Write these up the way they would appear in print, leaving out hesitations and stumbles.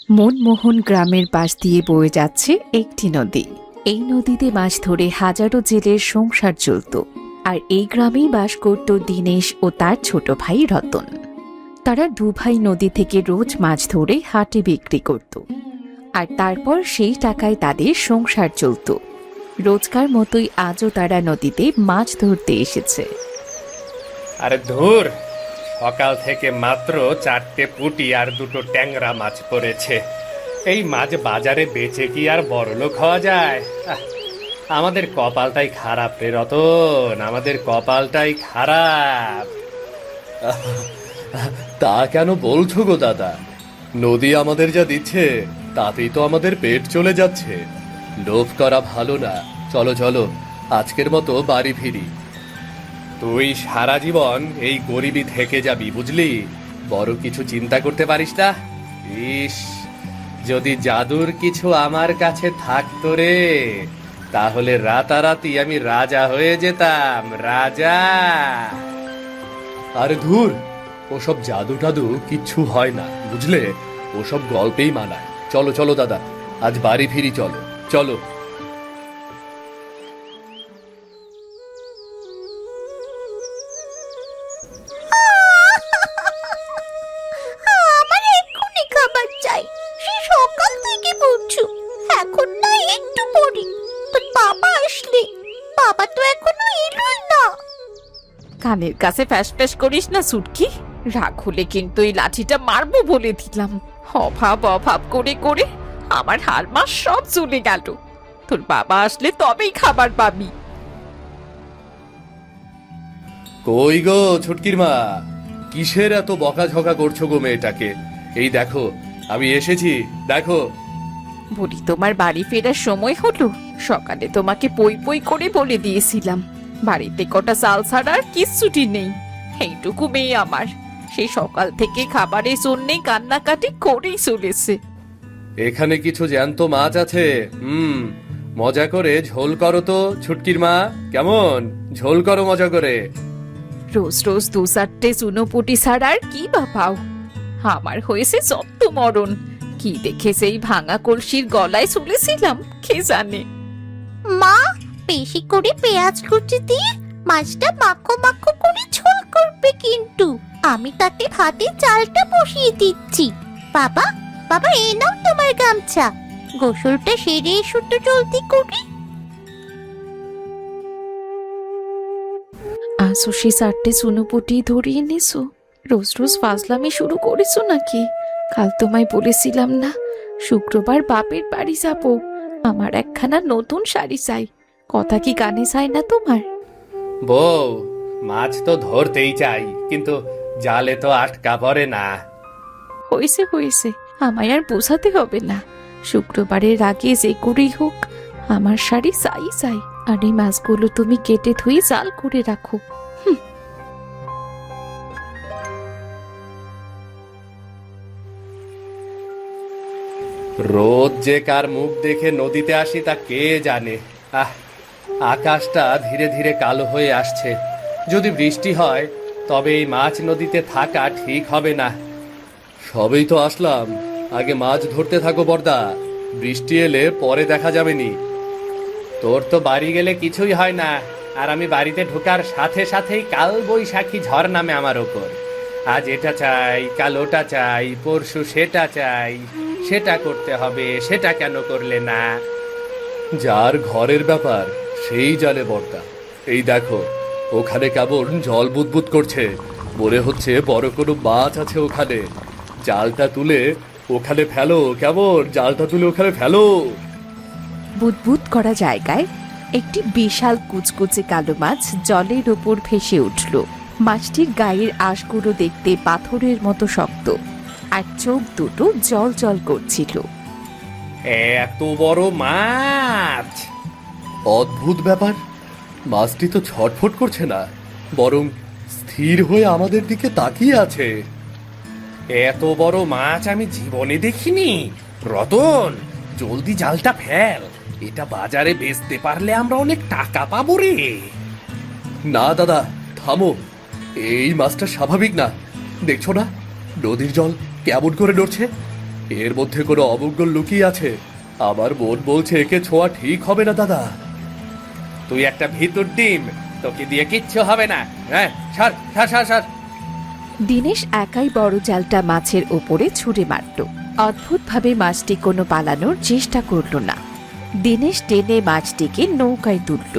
মনমোহন গ্রামের পাশ দিয়ে বয়ে যাচ্ছে একটি নদী। এই নদীতে মাছ ধরে হাজারো জেলের সংসার চলত। আর এই গ্রামেই বাস করত দীনেশ ও তার ছোট ভাই রতন। তারা দুভাই নদী থেকে রোজ মাছ ধরে হাটে বিক্রি করত, আর তারপর সেই টাকায় তাদের সংসার চলত। রোজকার মতোই আজও তারা নদীতে মাছ ধরতে এসেছে। আরে ধুর, সকাল থেকে মাত্র 4টে পুঁটি আর 2টো ট্যাংরা মাছ পড়েছে। এই মাছ বাজারে বেচে কি আর বড়লোক হওয়া যায়? আমাদের কপালটাই খারাপ রে রতন, আমাদের কপালটাই খারাপ। তা কেন বলছো গো দাদা? নদী আমাদের যা দিচ্ছে তাতেই তো আমাদের পেট চলে যাচ্ছে। লোভ করা ভালো না। চলো চলো, আজকের মতো বাড়ি ফিরি। তুই সারা জীবন এই গরিবই থেকে যাবি, বুঝলি? বড় কিছু চিন্তা করতে পারিস না। ইস, যদি জাদুর কিছু আমার কাছে থাকতো রে, তাহলে রাতারাতি আমি রাজা হয়ে যেতাম, রাজা। আরে ধুর, ওসব জাদু টাদু কিচ্ছু হয় না, বুঝলে? ওসব গল্পেই মানায়। চলো চলো দাদা, আজ বাড়ি ফিরি। চলো চলো। আমার এক্ষুনি খাবার চাই। সেই সকাল থেকে বলছো, এখন না একটু পরে তোর বাবা আসলে। বাবা তো এখনো এলোই না। কানের কাছে ফ্যাস ফ্যাস করিস না সুটকি, রাগ হলে কিন্তু এই লাঠিটা মারবো বলে দিলাম। অভাব অভাব করে করে আমার হাড় মাস সব চলে গেল। তোর বাবা আসলে তবেই খাবার পাবি। কই গো ছুটকির মা, কিসের এত বকাঝকা করছো গো মেয়েটাকে? এই দেখো, আমি এসেছি, দেখো। বলি, তোমার বাড়ি ফেরার সময় হলো? সকালে তোমাকে পই পই করে বলে দিয়েছিলাম বাড়িতে কটা চাল ছাড়া আর কিচ্ছুটি নেই। এইটুকু মেয়ে আমার সেই সকাল থেকে খাবারের জন্যে কান্নাকাটি করেই চলেছে। এখানে কিছু জ্যান্ত মাছ আছে। মজা করে ঝোল করো তো ছুটকির মা, কেমন? ঝোল করো মজা করে। রোজ রোজ 2-4টে চুনোপুটি ছাড়া আর কি বা পাও? আমার হয়েছে যত মরণ। কি দেখে সেই ভাঙা কলসির গলায় চলেছিলাম কে জানে। মা, বেশি করে পেঁয়াজ কুচি দিয়ে মাছটা মাখো মাখো করে ঝোল করবে কিন্তু। আমি তাতে ভাতে চালটা বসিয়ে দিচ্ছি। বাবা, বাবা, এ নাও তোমার গামছা। গোসলটা সেরে এসো তো জলদি করে। আজও সেই 4টে চুনোপুটি ধরিয়ে নিছো? রোজ রোজ ফাজলামি শুরু করেছো নাকি? কাল তোমায় বলেছিলাম না শুক্রবার বাপের বাড়ি যাবো, আমার একখানা নতুন শাড়ি চাই। কথা কি কানে চায় না তোমার? বউ, মাছ তো ধরতেই চাই, কিন্তু জালে তো আটকা পড়ে না। হয়েছে হয়েছে, আমায় আর বোঝাতে হবে না। শুক্রবারের আগে যে করেই হোক আমার শাড়ি চাই চাই। আর এই মাছগুলো তুমি কেটে ধুয়ে জাল করে রাখো। রোজ যে কার মুখ দেখে নদীতে আসি তা কে জানে। আকাশটা ধীরে ধীরে কালো হয়ে আসছে। যদি বৃষ্টি হয় তবে এই মাছ নদীতে থাকা ঠিক হবে না। সবেই তো আসলাম, আগে মাছ ধরতে থাকো বর্দা। বৃষ্টি এলে পরে দেখা যাবে নি। তোর তো বাড়ি গেলে কিছুই হয় না, আর আমি বাড়িতে ঢোকার সাথে সাথেই কাল বৈশাখী ঝড় নামে আমার ওপর। আজ এটা চাই, কাল ওটা চাই, পরশু সেটা চাই। সেটা করতে হবে, সেটা কেন করলে না? যার ঘরের ব্যাপার সেই জানে বর্দা। এই দেখো, ওখানে কেমন জল বুদবুদ করছে, মনে হচ্ছে বড় কোনো মাছ আছে ওখানে। জালটা তুলে ওখানে ফেলো, কেমন? জালটা তুলে ওখানে ফেলো। বুদবুদ করা জায়গায় একটি বিশাল কুচকুচে কালো মাছ জলের ওপর ভেসে উঠল। মাছটির গায়ের আঁশগুলো দেখতে পাথরের মতো শক্ত, আর চোখ দুটো জল জল করছিল। এত বড় মাছ! অদ্ভুত ব্যাপার, মাছটি তো ছটফট করছে না, বরং স্থির হয়ে আমাদের দিকে তাকিয়ে আছে। এত বড় মাছ আমি জীবনে দেখিনি। রতন, জলদি জালটা ফেল। এটা বাজারে বেচতে পারলে আমরা অনেক টাকা পাবো রে। না দাদা, থামো। এই মাছটা স্বাভাবিক না, দেখছো না নদীর জল কেমন করে নড়ছে? এর মধ্যে কোনো অমঙ্গল লুকিয়ে আছে। আমার মন বলছে একে ছোঁয়া ঠিক হবে না দাদা। তুই একটা ভিতর ডিম, তোকে দিয়ে কিচ্ছু হবে না। হ্যাঁ, সর সর সর সর। দিনেশ একাই বড় জালটা মাছের ওপরে ছুঁড়ে মারল। অদ্ভুতভাবে মাছটি কোনো পালানোর চেষ্টা করল না। দিনেশ টেনে মাছটিকে নৌকায় তুলল।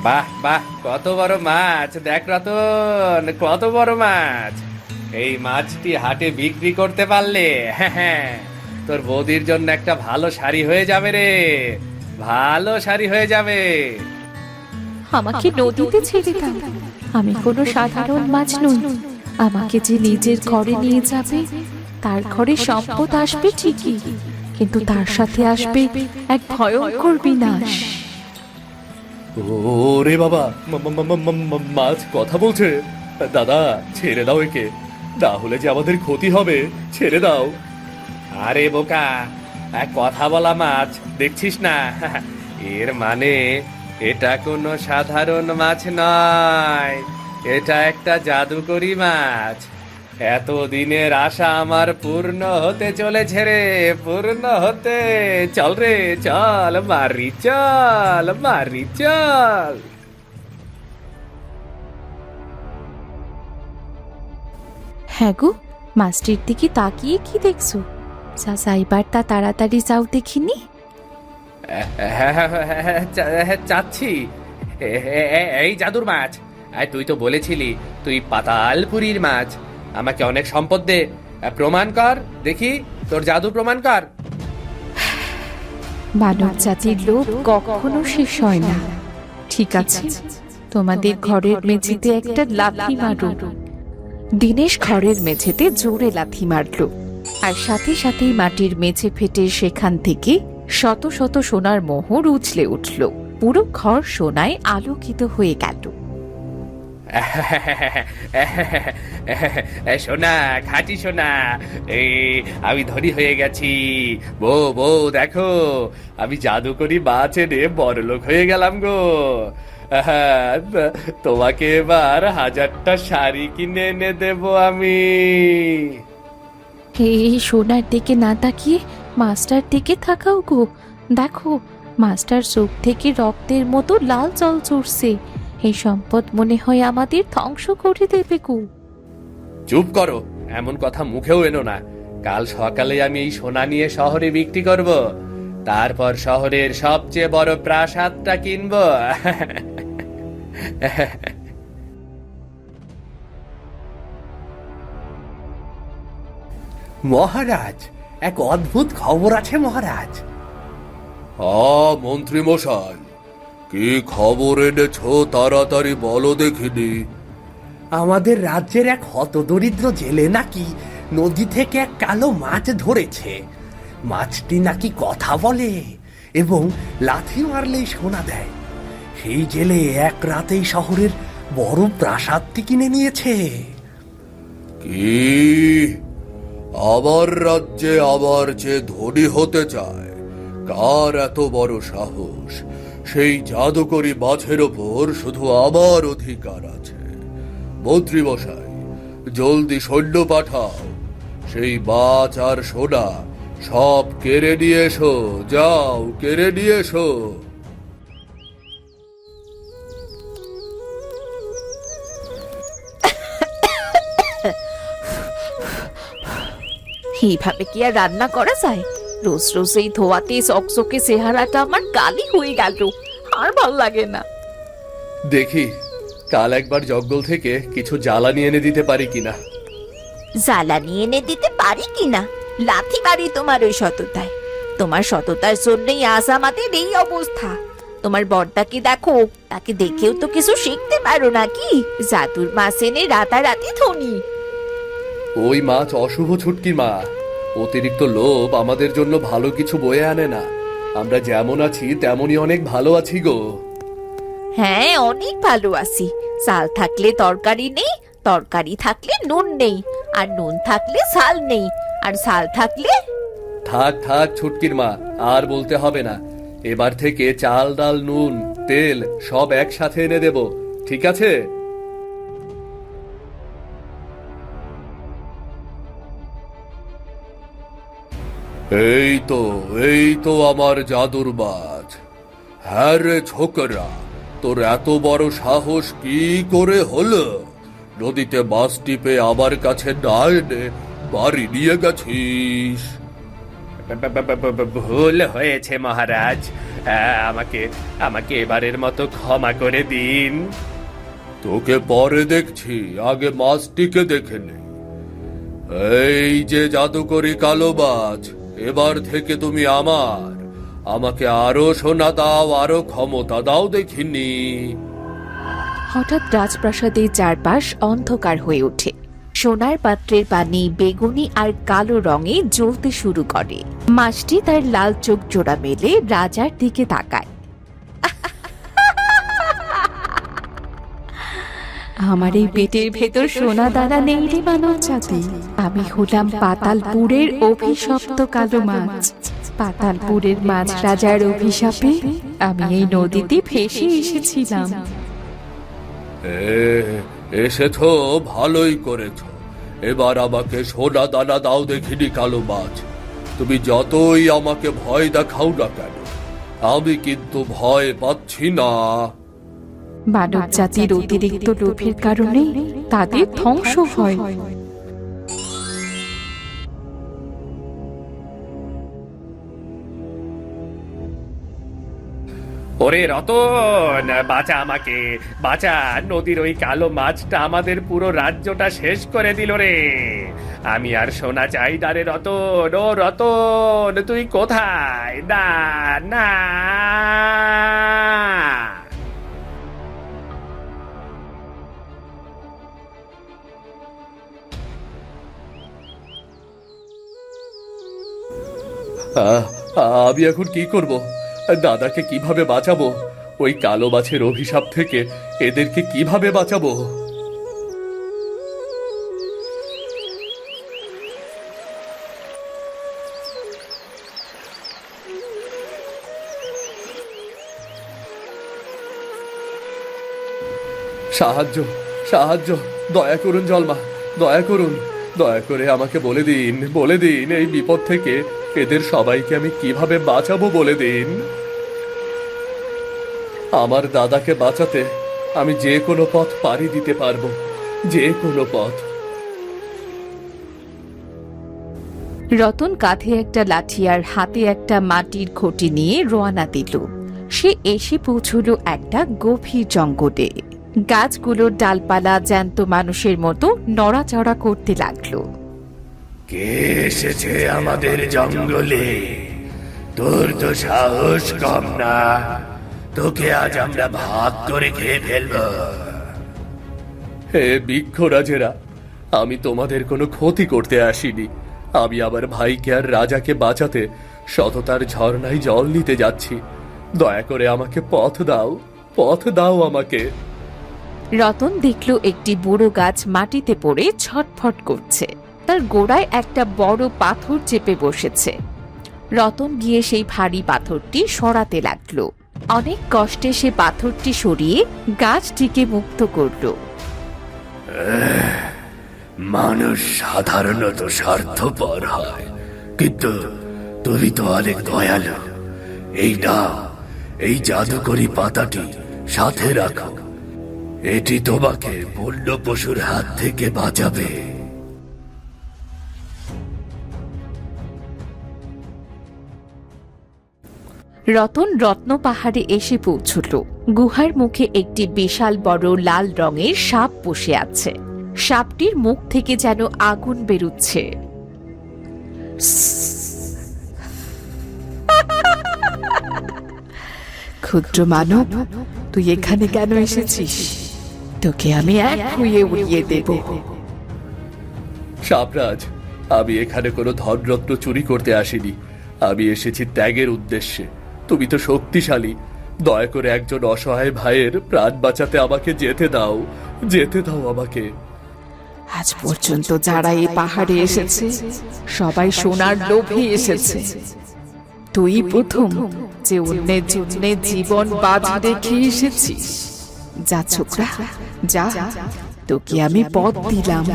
বাহ বাহ, কত বড় মাছ! দেখ রতন, কত বড় মাছ! এই মাছটি হাটে বিক্রি করতে পারলে, হ্যাঁ হ্যাঁ, তোর বৌদির জন্য একটা ভালো শাড়ি হয়ে যাবে রে, ভালো শাড়ি হয়ে যাবে। আমাকে নদীতে ছেড়ে দাও, আমি কোনো সাধারণ মাছ নই। আমাকে যে নিজের ঘরে নিয়ে যাবে, তার ঘরে সম্পদ আসবে ঠিকই, কিন্তু তার সাথে আসবে এক ভয়ঙ্কর বিনাশ। ওরে বাবা, মাছ কথা বলছে। দাদা ছেড়ে দাও একে, না হলে যে আমাদের ক্ষতি হবে। ছেড়ে দাও। আরে বোকা, এক কথা বলা মাছ দেখছিস না? এর মানে এটা কোনো সাধারণ মাছ নয়, এটা একটা জাদুকরি মাছ। এতদিনের আশা আমার পূর্ণ হতে চলেছে রে, পূর্ণ হতে। চল রে চল, মারি চল, মারি চল। হ্যাঁ গো, মাছটির দিকে তাকিয়ে কি দেখছো? যাইবার তা তাড়াতাড়ি যাও দেখিনি। চাচ্ছি। এই জাদুর মাছ, তুই তো বলেছিলি তুই পাতালপুরীর মাছ। আমাকে অনেক সম্পদ দে, প্রমাণ কর দেখি, তোর জাদু প্রমাণ কর। মানব জাতির লোভ কখনো শেষ হয় না। ঠিক আছে, তোমাদের ঘরের মেঝেতে একটা লাথি মারো। দিনেশ ঘরের মেঝেতে জোরে লাথি মারল, আর সাথে সাথেই মাটির মেঝে ফেটে সেখান থেকে শত শত সোনার মোহর উছলে উঠল। পুরো ঘর সোনায় আলোকিত হয়ে গেল। সোনা, খাঁটি সোনা, এই আমি ধনী হয়ে গেছি। বউ বউ দেখো, আমি জাদু করি মাছ এনে বড়লোক হয়ে গেলাম গো। তোমাকে এবার 1000টা শাড়ি কিনে এনে দেব আমি। এই সোনার দিকে না তাকিয়ে মাস্টার দিকে তাকাও গো। দেখো, মাস্টার চোখ থেকে রক্তের মতো লাল জল চড়ছে। এই সম্পদ মনে হয় আমাদের ধ্বংস করে দেবে গো। চুপ করো, এমন কথা মুখেও এনো না। কাল সকালে আমি এই সোনা নিয়ে শহরে বিক্রি করব, তারপর শহরের সবচেয়ে বড় প্রাসাদটা কিনবো। মহারাজ, এক অদ্ভুত খবর আছে মহারাজ। মন্ত্রী মশাই, কি খবর এনেছো তাড়াতাড়ি বলো দেখিনি। আমাদের রাজ্যের এক হতদরিদ্র জেলে নাকি নদী থেকে এক কালো মাছ ধরেছে। মাছটি নাকি কথা বলে এবং লাথি মারলেই সোনা দেয়। সেই জেলে এক রাতেই শহরের বড় প্রাসাদটি কিনে নিয়েছে। কি আবার রাজ্যে আবার যে ধনী হতে চায়? কার এত বড় সাহস? সেই জাদুকরি মাছের ওপর শুধু আমার অধিকার আছে। মন্ত্রী মশাই, জলদি সৈন্য পাঠাও, সেই মাছ আর সোনা সব কেড়ে নিয়ে এসো। যাও, কেড়ে নিয়ে এসো। এইভাবে কি আর রান্না করা যায়? রোজ রোজ এই ধোয়াতে চকচকে চেহারাটা আমার কালি হয়ে গেল, আর ভাল লাগে না। দেখি কাল একবার জঙ্গল থেকে কিছু জ্বালানি এনে দিতে পারি কিনা। জ্বালানি এনে দিতে পারি কিনা? লাথি মারি তোমার ওই সততায়। তোমার সততার জন্যই আজ আমাদের এই অবস্থা। তোমার বড়টাকে দেখো, তাকে দেখেও তো কিছু শিখতে পারো নাকি? জাদুর মাছ এনে রাতারাতি ধনী। ওই মাছ অশুভ ছুটকি মা। অতিরিক্ত লোভ আমাদের জন্য ভালো কিছু বয়ে আনে না। আমরা যেমন আছি তেমনই অনেক ভালো আছি গো। হ্যাঁ, অনেক ভালো আছি। চাল থাকলে তরকারি নেই, তরকারি থাকলে নুন নেই, আর নুন থাকলে ঝাল নেই, আর ঝাল থাকলে... থাক থাক ছুটকির মা, আর বলতে হবে না। এবার থেকে চাল, ডাল, নুন, তেল সব একসাথে এনে দেব, ঠিক আছে? এই তো আমার জাদুর মাছ। হ্যাঁ রে ছোকরা, তোর এত বড় সাহস কি করে হলো? নদীতে মাছ টিপে আমার কাছে না এনে বাড়ি নিয়ে গেছিস। ভুল হয়েছে মহারাজ, আমাকে আমাকে এবারের মতো ক্ষমা করে দিন। তোকে পরে দেখছি, আগে মাছটিকে দেখে নে। এই যে জাদুকরি কালো মাছ, এবার থেকে তুমি আমাকে আরো সোনা দাও, আরো ক্ষমতা দাও দেখিনি। হঠাৎ রাজপ্রাসাদের চারপাশ অন্ধকার হয়ে ওঠে। সোনার পাত্রের পানি বেগুনি আর কালো রঙে জ্বলতে শুরু করে। মাছটি তার লাল চোখ জোড়া মেলে রাজার দিকে তাকায়। আমার এই পেটের ভেতর সোনা দানা নেই রে মানব জাতি। আমি হলাম পাতালপুরের অভিশপ্ত কালো মাছ। পাতালপুরের মাছ রাজার অভিশাপে আমি এই নদীতে ভেসে এসেছিলাম। এসেছো, ভালোই করেছো। এবার আমাকে সোনা দানা দাও দেখিনি কালো মাছ। তুমি যতই আমাকে ভয় দেখাও না কেন, আমি কিন্তু ভয় পাচ্ছি না। মানব জাতির অতিরিক্ত লোভের কারণে তাদের ধ্বংস হয়। ওরে রতন, বাঁচা আমাকে, বাঁচা। নদীর ওই কালো মাছটা আমাদের পুরো রাজ্যটা শেষ করে দিল রে। আমি আর সোনা চাই না রে রতন। ও রতন, তুই কোথায়? না না। আমি এখন কি করব? দাদাকে কিভাবে বাঁচাবো? ওই কালো মাছের অভিশাপ থেকে এদেরকে কিভাবে বাঁচাবো? সাহায্য, সাহায্য, দয়া করুন জলমা, দয়া করুন। দয়া করে আমাকে বলে দিন এই বিপদ থেকে এদের সবাইকে আমি কিভাবে বাঁচাবো বলে দিন। আমার দাদাকে বাঁচাতে আমি যে কোনো পথ পাড়ি দিতে পারবো, যে কোনো পথ। রতন কাঁধে একটা লাঠি আর হাতে একটা মাটির খুঁটি নিয়ে রওনা দিল। সে এসে পৌঁছল একটা গভীর জঙ্গলে। গাছগুলোর ডালপালা জ্যান্ত মানুষের মতো নড়াচড়া করতে লাগলো। কে এসেছে আমাদের জঙ্গলে? তোর তো সাহস কম না, তোকে আজ আমরা ভাগ করে খেয়ে ফেলব। হে বৃক্ষরাজেরা, আমি তোমাদের কোনো ক্ষতি করতে আসিনি। আমি আমার ভাইকে আর রাজাকে বাঁচাতে সততার ঝর্ণায় জল নিতে যাচ্ছি। দয়া করে আমাকে পথ দাও, পথ দাও আমাকে। রতন দেখল একটি বুড়ো গাছ মাটিতে পড়ে ছটফট করছে। তার গোড়ায় একটা বড় পাথর চেপে বসেছে। রতন গিয়ে সেই ভারী পাথরটি সরাতে লাগলো। অনেক কষ্টে সে পাথরটি সরিয়ে গাছটিকে মুক্ত করল। মানুষ সাধারণত স্বার্থপর হয়, কিন্তু তুমি তো অনেক দয়ালু। এই নাও, এই জাদুকরি পাতাটি সাথে রাখো। এটি তোমাকে বন্য পশুর হাত থেকে বাঁচাবে। রতন রত্ন পাহাড়ে এসে পৌঁছল। গুহার মুখে একটি বিশাল বড় লাল রঙের সাপ বসে আছে। সাপটির মুখ থেকে যেন আগুন বেরুচ্ছে। ক্ষুদ্র মানব, তুই এখানে কেন এসেছিস? তোকে আমি এক খুঁয়ে উড়িয়ে দেব। সাপরাজ, আমি এখানে কোনো ধনরত্ন চুরি করতে আসিনি। আমি এসেছি ত্যাগের উদ্দেশ্যে। তুমি তো শক্তিশালী, দয়া করে একজন অসহায় ভাইয়ের প্রাণ বাঁচাতে আমাকে যেতে দাও, যেতে দাও আমাকে। আজ পর্যন্ত যারা এই পাহাড়ে এসেছে সবাই সোনার লোভে এসেছে। তুই প্রথম যে অন্যের জন্য জীবন বাজি রেখে এসেছিস। যা ছোকরা, যা, তোকে আমি পথ দিলাম।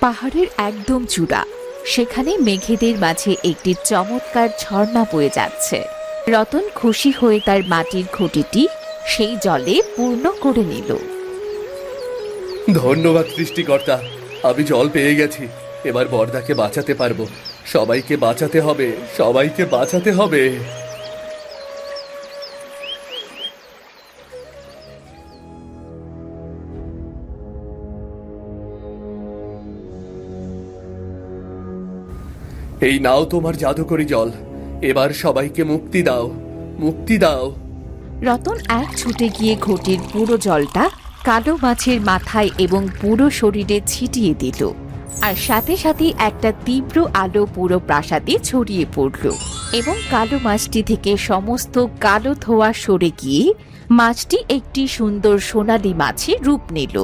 পাহাড়ের একদম চূড়া, সেখানে মেঘেদের মাঝে একটি চমৎকার ঝর্ণা বয়ে যাচ্ছে। রতন খুশি হয়ে তার মাটির ঘটিটি সেই জলে পূর্ণ করে নিল। ধন্যবাদ সৃষ্টিকর্তা, আমি জল পেয়ে গেছি। এবার বর্দাকে বাঁচাতে পারবো। সবাইকে বাঁচাতে হবে, সবাইকে বাঁচাতে হবে। এই নাও তোমার জাদুকরি জল। এবার সবাইকে মুক্তি দাও, মুক্তি দাও। রতন এক ছুটে গিয়ে ঘটির পুরো জলটা কালো মাছের মাথায় এবং পুরো শরীরে ছিটিয়ে দিল, আর সাথে সাথে একটা তীব্র আলো পুরো প্রাসাদে ছড়িয়ে পড়ল এবং কালো মাছটি থেকে সমস্ত কালো ধোঁয়া সরে গিয়ে মাছটি একটি সুন্দর সোনালী মাছে রূপ নিল।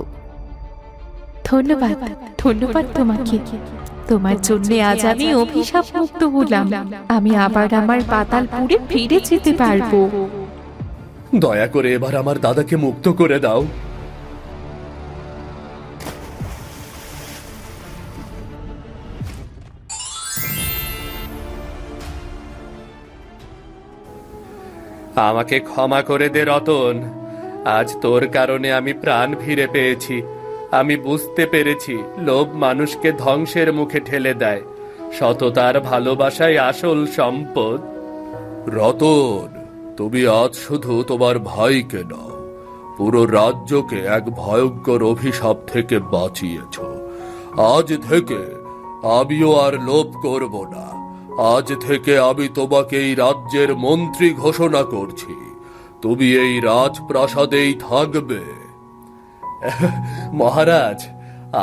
ধন্যবাদ, ধন্যবাদ তোমাকে। তোমার জন্য আজ আমি অভিশাপ মুক্ত হলাম। আমি আবার আমার পাতালপুরে ফিরে যেতে পারবো। দয়া করে এবার আমার দাদাকে মুক্ত করে দাও। আমাকে ক্ষমা করে দে রতন, আজ তোর কারণে আমি প্রাণ ফিরে পেয়েছি। আমি বুঝতে পেরেছি লোভ মানুষকে ধ্বংসের মুখে ঠেলে দেয়, সততার ভালোবাসাই আসল সম্পদ। রতন, তুমি আজ শুধু তোমার ভাইকে নাও, পুরো রাজ্যকে এক ভয়ঙ্কর অভিশাপ থেকে বাঁচিয়েছ। আজ থেকে আমিও আর লোভ করব না। আজ থেকে আমি তোমাকে এই রাজ্যের মন্ত্রী ঘোষণা করছি। তুমি এই রাজপ্রাসাদেই থাকবে। মহারাজ,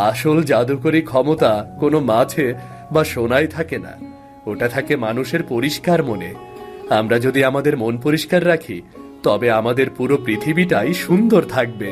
আসল জাদুকরি ক্ষমতা কোনো মাছে বা সোনায় থাকে না, ওটা থাকে মানুষের পরিষ্কার মনে। আমরা যদি আমাদের মন পরিষ্কার রাখি, তবে আমাদের পুরো পৃথিবীটাই সুন্দর থাকবে।